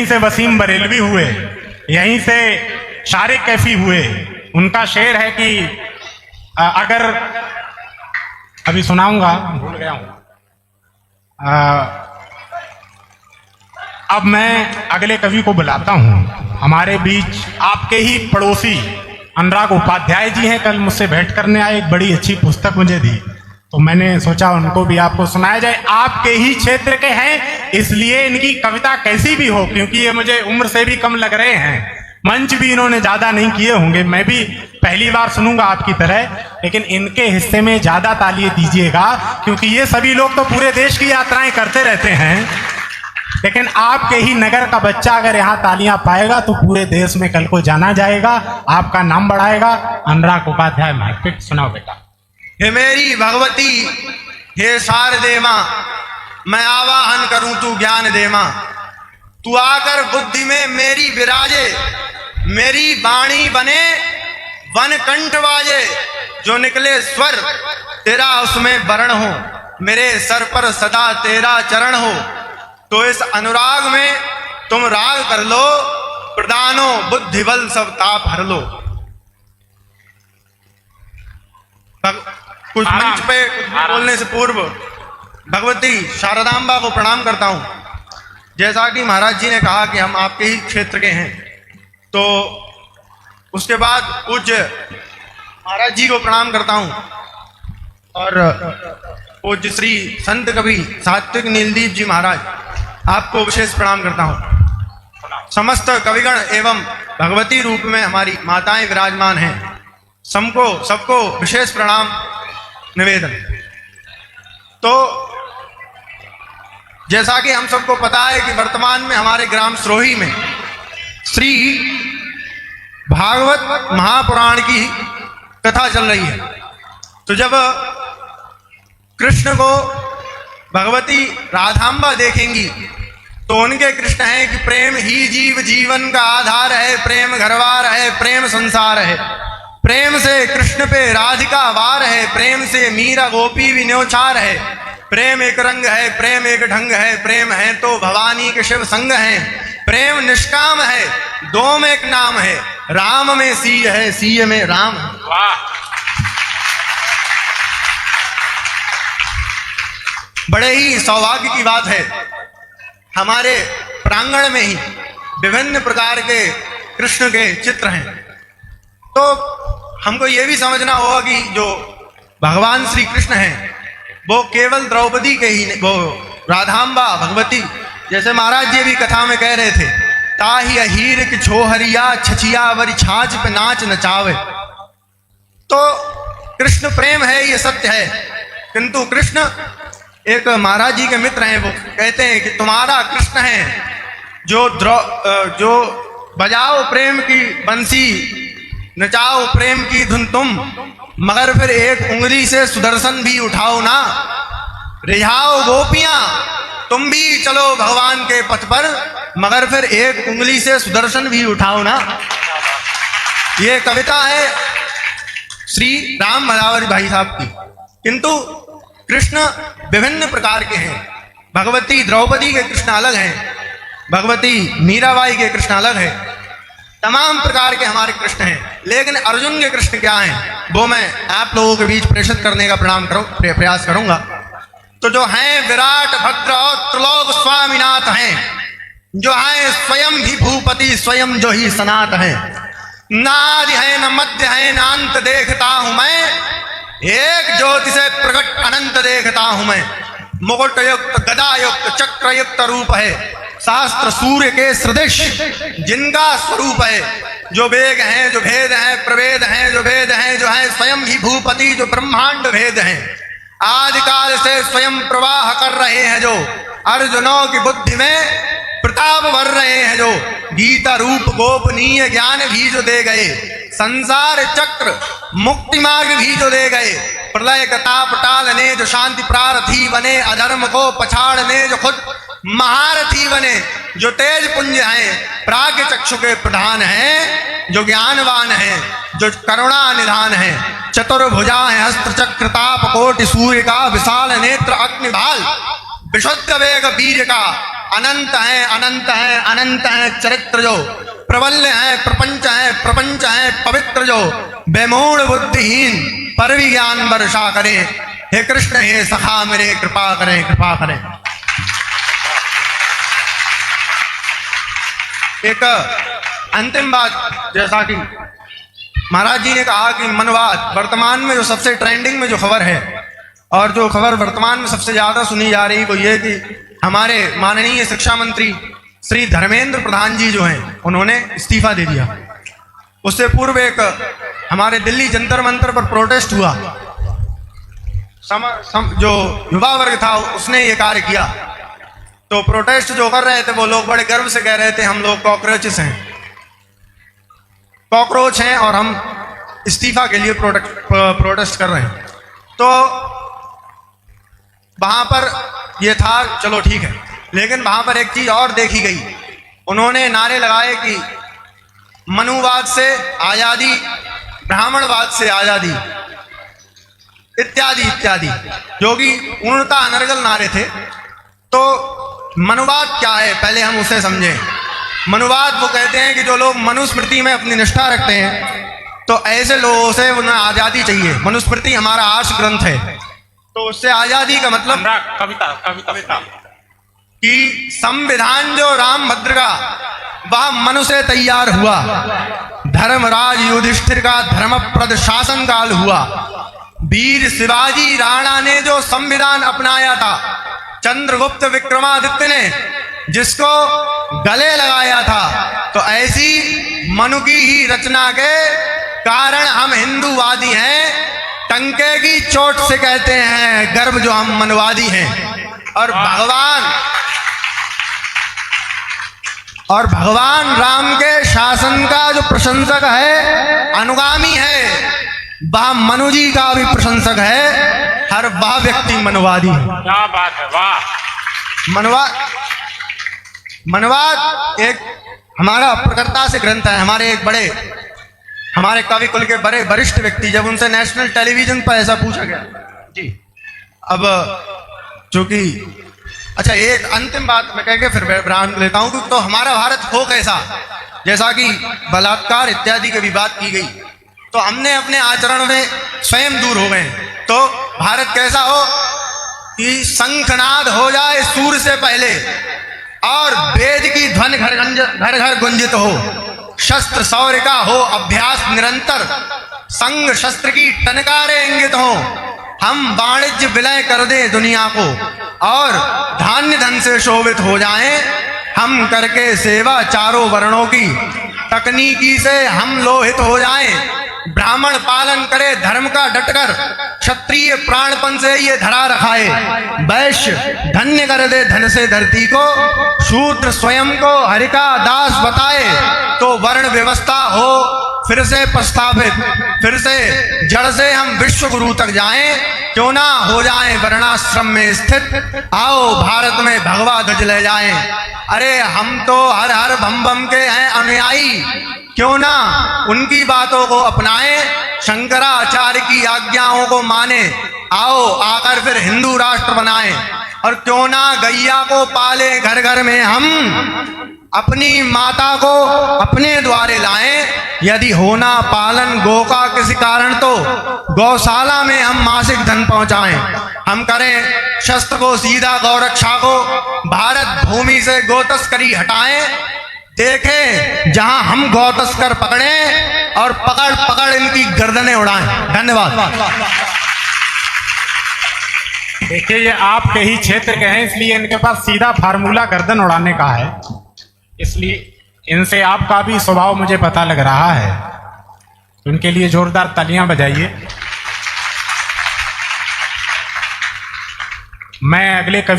यहीं से वसीम बरेलवी हुए, यहीं से शारिक कैफी हुए। उनका शेर है कि अगर अभी सुनाऊंगा, भूल गया हूं। अब मैं अगले कवि को बुलाता हूं। हमारे बीच आपके ही पड़ोसी अनुराग उपाध्याय जी हैं, कल मुझसे भेंट करने आए, एक बड़ी अच्छी पुस्तक मुझे दी, तो मैंने सोचा उनको भी आपको सुनाया जाए। आपके ही क्षेत्र के हैं, इसलिए इनकी कविता कैसी भी हो, क्योंकि ये मुझे उम्र से भी कम लग रहे हैं, मंच भी इन्होंने ज्यादा नहीं किए होंगे, मैं भी पहली बार सुनूंगा आपकी तरह, लेकिन इनके हिस्से में ज्यादा तालियां दीजिएगा, क्योंकि ये सभी लोग तो पूरे देश की यात्राएं करते रहते हैं, लेकिन आपके ही नगर का बच्चा अगर यहाँ तालियां पाएगा तो पूरे देश में कल को जाना जाएगा, आपका नाम बढ़ाएगा। अनुराग उपाध्याय, माइक सुनाओ बेटा। हे मेरी भगवती, हे शारदे मां, मैं आवाहन करूं तू ज्ञान दे मां, तू आकर बुद्धि में मेरी विराजे, मेरी वाणी बने वन कंठ बाजे, जो निकले स्वर तेरा उसमें वर्ण हो, मेरे सर पर सदा तेरा चरण हो, तो इस अनुराग में तुम राग कर लो, प्रदानो बुद्धि बल सब ताप हर लो। कुछ मंच पे बोलने से पूर्व भगवती शारदांबा को प्रणाम करता हूं। जैसा कि महाराज जी ने कहा कि हम आपके ही क्षेत्र के हैं, तो उसके बाद पूज्य महाराज जी को प्रणाम करता हूं और पूज्य श्री संत कवि सात्विक नीलदीप जी महाराज, आपको विशेष प्रणाम करता हूं। समस्त कविगण एवं भगवती रूप में हमारी माताएं विराजमान हैं, सबको विशेष प्रणाम निवेदन। तो जैसा कि हम सबको पता है कि वर्तमान में हमारे ग्राम सिरोही में श्री भागवत महापुराण की कथा चल रही है। तो जब कृष्ण को भगवती राधांबा देखेंगी तो उनके कृष्ण हैं कि प्रेम ही जीव जीवन का आधार है, प्रेम घरवार है, प्रेम संसार है, प्रेम से कृष्ण पे राधिका वार है, प्रेम से मीरा गोपी भी न्योछार है, प्रेम एक रंग है, प्रेम एक ढंग है, प्रेम है तो भवानी के शिव संग है, प्रेम निष्काम है, दो में एक नाम है, राम में सीय है, सीय में राम है। वाह, बड़े ही सौभाग्य की बात है, हमारे प्रांगण में ही विभिन्न प्रकार के कृष्ण के चित्र हैं। तो हमको यह भी समझना होगा कि जो भगवान श्री कृष्ण हैं वो केवल द्रौपदी के ही, वो राधांबा भगवती, जैसे महाराज जी भी कथा में कह रहे थे, ताही अहीर की छोहरिया छछिया वरी छाछ पे नाच नचावे। तो कृष्ण प्रेम है, ये सत्य है, किंतु कृष्ण एक महाराज जी के मित्र हैं, वो कहते हैं कि तुम्हारा कृष्ण है जो बजाओ प्रेम की बंसी, नचाओ प्रेम की धुन तुम, मगर फिर एक उंगली से सुदर्शन भी उठाओ ना, रिझाओ गोपियां तुम भी चलो भगवान के पथ पर, मगर फिर एक उंगली से सुदर्शन भी उठाओ ना। ये कविता है श्री राम भदावरी भाई साहब की। किंतु कृष्ण विभिन्न प्रकार के हैं, भगवती द्रौपदी के कृष्ण अलग हैं, भगवती मीराबाई के कृष्ण अलग है, तमाम प्रकार के हमारे कृष्ण हैं, लेकिन अर्जुन के कृष्ण क्या हैं वो मैं आप लोगों के बीच प्रेषित करने का प्रयास करूंगा। तो जो हैं विराट भद्र और त्रिलोक स्वामीनाथ हैं, जो हैं स्वयं भी भूपति, स्वयं जो ही सनात हैं, ना आदि है न मध्य है न अंत देखता हूं मैं, एक ज्योति से प्रकट अनंत देखता हूं मैं, मुकुट युक्त गदा युक्त चक्र युक्त रूप है, शास्त्र सूर्य के सदृश जिनका स्वरूप है, जो वेग हैं, जो भेद हैं, प्रवेद हैं, जो भेद हैं, जो है स्वयं ही भूपति, जो ब्रह्मांड भेद हैं, आदिकाल से स्वयं प्रवाह कर रहे हैं, जो अर्जुनों की बुद्धि में प्रताप भर रहे हैं, जो गीता रूप गोपनीय ज्ञान भी जो दे गए, संसार चक्र मुक्ति मार्ग भी जो दे गए, प्रलय का ताप टालने जो शांति प्रार्थी बने, अधर्म को पछाड़ने जो खुद महारथी बने, जो तेज पुंज हैं, प्राज्ञ चक्षु के प्रधान हैं, जो ज्ञानवान हैं, जो करुणा निधान हैं, चतुर्भुजा है, हस्त चक्र ताप कोटि सूर्य का, विशाल नेत्र अग्निभाल, विशुद्ध वेग वीर का, अनंत है अनंत है अनंत है चरित्र जो, प्रबल्य है प्रपंच है पवित्र जो, बेमूढ़ बुद्धिहीन पर भी ज्ञान वर्षा करे, हे कृष्ण हे सखा मेरे कृपा करें कृपा करें। एक अंतिम बात, जैसा कि महाराज जी ने कहा कि मनवाद वर्तमान में जो सबसे ट्रेंडिंग में जो खबर है और जो खबर वर्तमान में सबसे ज्यादा सुनी जा रही वो ये कि हमारे माननीय शिक्षा मंत्री श्री धर्मेंद्र प्रधान जी जो हैं उन्होंने इस्तीफा दे दिया। उससे पूर्व एक हमारे दिल्ली जंतर मंतर पर प्रोटेस्ट हुआ, जो युवा वर्ग था उसने ये कार्य किया। तो प्रोटेस्ट जो कर रहे थे वो लोग बड़े गर्व से कह रहे थे हम लोग कॉकरोच हैं और हम इस्तीफा के लिए प्रोटेस्ट कर रहे हैं। तो वहां पर ये था, चलो ठीक है, लेकिन वहां पर एक चीज और देखी गई। उन्होंने नारे लगाए कि मनुवाद से आजादी, ब्राह्मणवाद से आजादी, इत्यादि इत्यादि, जो कि पूर्णतः अनर्गल नारे थे। तो मनुवाद क्या है पहले हम उसे समझें। मनुवाद वो कहते हैं कि जो लोग मनुस्मृति में अपनी निष्ठा रखते हैं, तो ऐसे लोगों से उन्हें आजादी चाहिए। मनुस्मृति हमारा आर्ष ग्रंथ है, तो उससे आजादी का मतलब कविता कि संविधान जो रामभद्र का वह मनु से तैयार हुआ, धर्मराज युधिष्ठिर का धर्मप्रद शासन काल हुआ, वीर शिवाजी राणा ने जो संविधान अपनाया था, चंद्रगुप्त विक्रमादित्य ने जिसको गले लगाया था, तो ऐसी मनु की ही रचना के कारण हम हिंदूवादी हैं। टंके की चोट से कहते हैं गर्व जो हम मनवादी हैं। और भगवान राम के शासन का जो प्रशंसक है, अनुगामी है, वह मनु जी का भी प्रशंसक है। हर वह व्यक्ति मनवादी है। क्या बात है, वाह। मनवाद एक हमारा प्रकृता से ग्रंथ है। हमारे कवि कुल के बड़े वरिष्ठ व्यक्ति, जब उनसे नेशनल टेलीविजन पर ऐसा पूछा गया जी, अब चूंकि अच्छा एक अंतिम बात मैं कह के फिर विराम लेता हूं कि तो हमारा भारत हो कैसा, जैसा कि बलात्कार इत्यादि की भी बात की गई, तो हमने अपने आचरण में स्वयं दूर हो गए। तो भारत कैसा हो कि शंखनाद हो जाए सूर्य से पहले और वेद की ध्वनि घर घर गुंजित हो, शस्त्र शौर्य का हो अभ्यास निरंतर, संग शस्त्र की टनकारे इंगित हो, हम वाणिज्य विलय कर दें दुनिया को और धान्य धन से शोभित हो जाएं, हम करके सेवा चारों वर्णों की, तकनीकी से हम लोहित हो जाएं, ब्राह्मण पालन करे धर्म का डटकर, क्षत्रिय प्राणपन से ये धरा रखाए, वैश्य धन्य कर दे धन से धरती को, शूद्र स्वयं को हरि का दास बताए, तो वर्ण व्यवस्था हो फिर से प्रस्तावित, फिर से जड़ से हम विश्व गुरु तक जाएं, क्यों ना हो जाएं वर्णाश्रम में स्थित, आओ भारत में भगवा ध्वज ले जाएं। अरे हम तो हर हर भम भम के हैं अनुयायी, क्यों ना उनकी बातों को अपनाएं, शंकराचार्य की आज्ञाओं को माने, आओ आकर फिर हिंदू राष्ट्र बनाएं। और क्यों ना गैया को पाले घर घर में हम, अपनी माता को अपने द्वारे लाएं, यदि होना पालन गो का किसी कारण तो गौशाला में हम मासिक धन पहुंचाएं, हम करें शस्त्र को सीधा गौरक्षा को, भारत भूमि से गो तस्करी हटाएं, देखें जहां हम गौ तस्कर पकड़ें और पकड़ पकड़ इनकी गर्दनें उड़ाएं। धन्यवाद। देखिए ये आपके ही क्षेत्र के हैं, इसलिए इनके पास सीधा फार्मूला गर्दन उड़ाने का है, इसलिए इनसे आपका भी स्वभाव मुझे पता लग रहा है। उनके लिए जोरदार तालियां बजाइए। मैं अगले कवि